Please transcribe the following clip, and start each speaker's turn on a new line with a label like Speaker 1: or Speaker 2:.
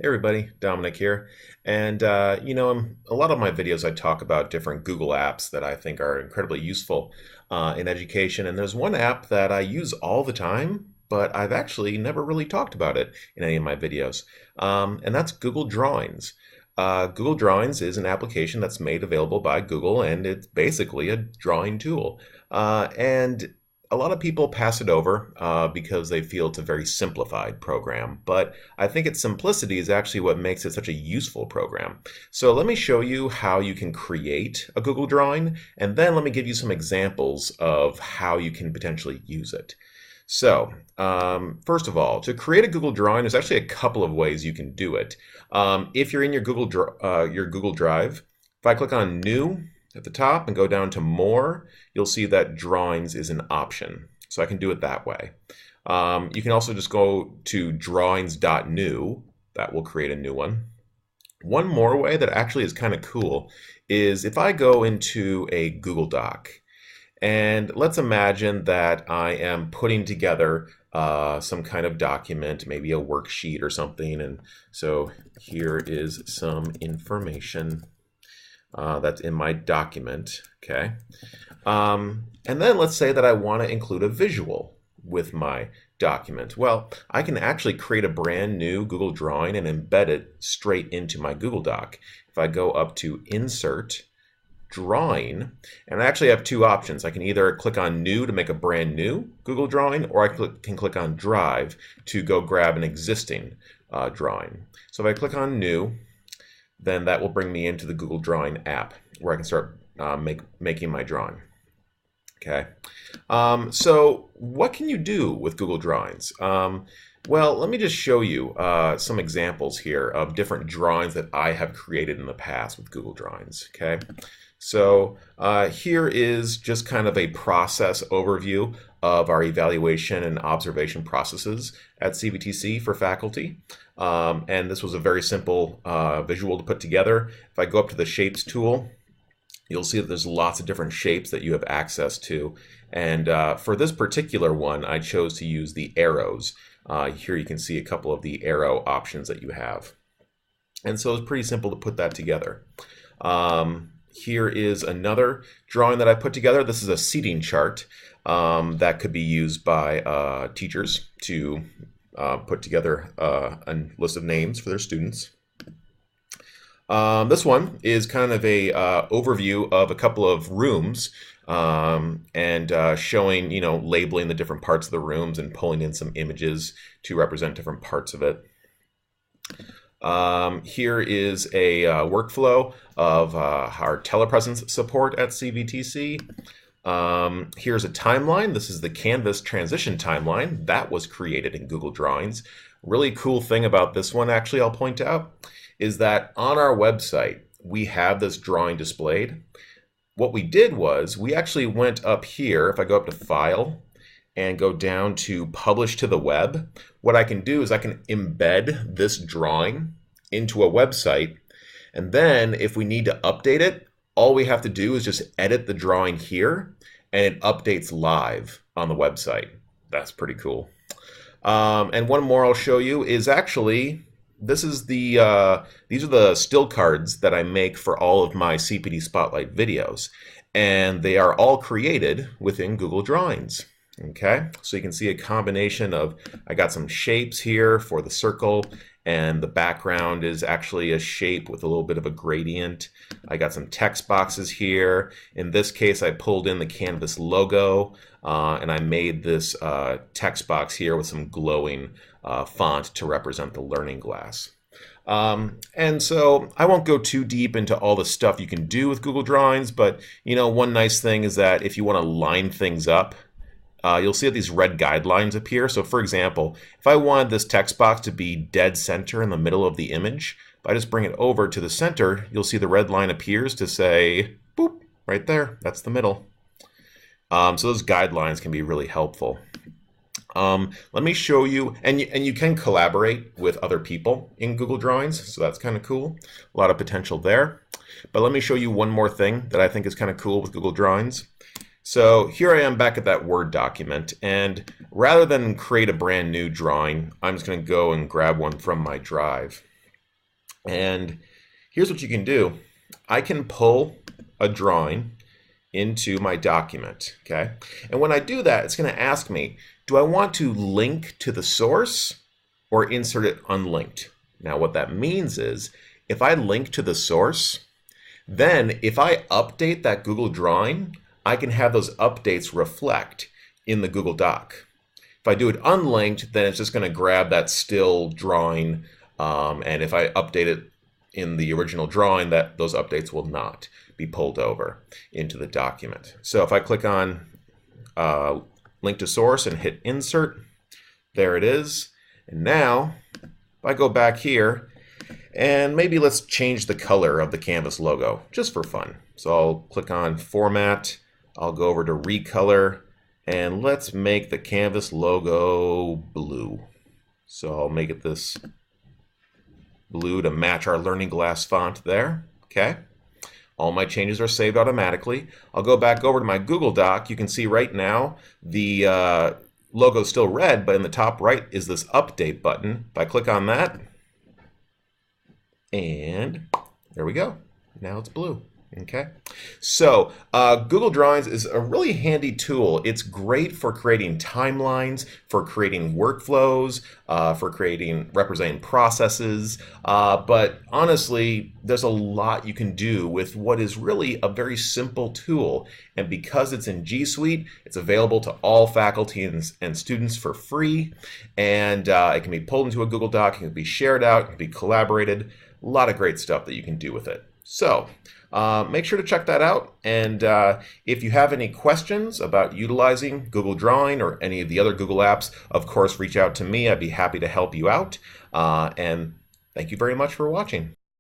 Speaker 1: Hey everybody, Dominic here. And a lot of my videos I talk about different Google apps that I think are incredibly useful in education. And there's one app that I use all the time, but I've actually never really talked about it in any of my videos. And that's Google Drawings. Google Drawings is an application that's made available by Google, and it's basically a drawing tool. And a lot of people pass it over because they feel it's a very simplified program, but I think its simplicity is actually what makes it such a useful program. So let me show you how you can create a Google drawing, and then let me give you some examples of how you can potentially use it. So, first of all, to create a Google drawing, there's actually a couple of ways you can do it. If you're in your Google Drive, if I click on New at the top and go down to More, you'll see that Drawings is an option. So I can do it that way. You can also just go to drawings.new. That will create a new one. One more way that actually is kind of cool is if I go into a Google Doc, and let's imagine that I am putting together some kind of document, maybe a worksheet or something. And so here is some information that's in my document, okay? And then let's say that I want to include a visual with my document. Well, I can actually create a brand new Google drawing and embed it straight into my Google Doc. If I go up to Insert, Drawing, and I actually have two options. I can either click on New to make a brand new Google drawing, or I can click on Drive to go grab an existing drawing. So if I click on New, then that will bring me into the Google Drawing app where I can start making my drawing. Okay, so what can you do with Google Drawings? Well, let me just show you some examples here of different drawings that I have created in the past with Google Drawings. Okay, so here is just kind of a process overview of our evaluation and observation processes at CBTC for faculty. And this was a very simple visual to put together. If I go up to the Shapes tool, you'll see that there's lots of different shapes that you have access to. And for this particular one, I chose to use the arrows. Here you can see a couple of the arrow options that you have. And so it's pretty simple to put that together. Here is another drawing that I put together. This is a seating chart that could be used by teachers to put together a list of names for their students. This one is kind of a overview of a couple of rooms and showing, labeling the different parts of the rooms and pulling in some images to represent different parts of it. Here is a workflow of our telepresence support at CBTC. Here's a timeline. This is the Canvas transition timeline that was created in Google Drawings. Really cool thing about this one, actually, I'll point out, is that on our website, we have this drawing displayed. What we did was we actually went up here. If I go up to File and go down to Publish to the Web, what I can do is I can embed this drawing into a website. And then if we need to update it, all we have to do is just edit the drawing here, and it updates live on the website. That's pretty cool. And one more I'll show you is actually, these are the still cards that I make for all of my CPD Spotlight videos, and they are all created within Google Drawings. Okay, so you can see a combination of, I got some shapes here for the circle, and the background is actually a shape with a little bit of a gradient. I got some text boxes here. In this case, I pulled in the Canvas logo, and I made this text box here with some glowing font to represent the learning glass. And so I won't go too deep into all the stuff you can do with Google Drawings, but one nice thing is that if you want to line things up, you'll see that these red guidelines appear. So for example, if I wanted this text box to be dead center in the middle of the image, if I just bring it over to the center, you'll see the red line appears to say, boop, right there, that's the middle. So those guidelines can be really helpful. Let me show you, and you can collaborate with other people in Google Drawings, so that's kind of cool. A lot of potential there. But let me show you one more thing that I think is kind of cool with Google Drawings. So here I am back at that Word document, and rather than create a brand new drawing, I'm just going to go and grab one from my drive. And here's what you can do. I can pull a drawing into my document, okay? And when I do that, it's going to ask me, do I want to link to the source or insert it unlinked? Now, what that means is if I link to the source, then if I update that Google drawing, I can have those updates reflect in the Google Doc. If I do it unlinked, then it's just going to grab that still drawing, and if I update it in the original drawing, that those updates will not be pulled over into the document. So if I click on link to source and hit insert, there it is. And now if I go back here and maybe let's change the color of the Canvas logo just for fun. So I'll click on format, I'll go over to recolor, and let's make the Canvas logo blue. So I'll make it this blue to match our Learning Glass font there. Okay. All my changes are saved automatically. I'll go back over to my Google Doc. You can see right now the logo is still red, but in the top right is this update button. If I click on that, and there we go. Now it's blue. Okay, so Google Drawings is a really handy tool. It's great for creating timelines, for creating workflows, for representing processes. But honestly, there's a lot you can do with what is really a very simple tool. And because it's in G Suite, it's available to all faculty and students for free. And it can be pulled into a Google Doc, it can be shared out, it can be collaborated. A lot of great stuff that you can do with it. So make sure to check that out. And if you have any questions about utilizing Google Drawing or any of the other Google apps, of course, reach out to me. I'd be happy to help you out. And thank you very much for watching.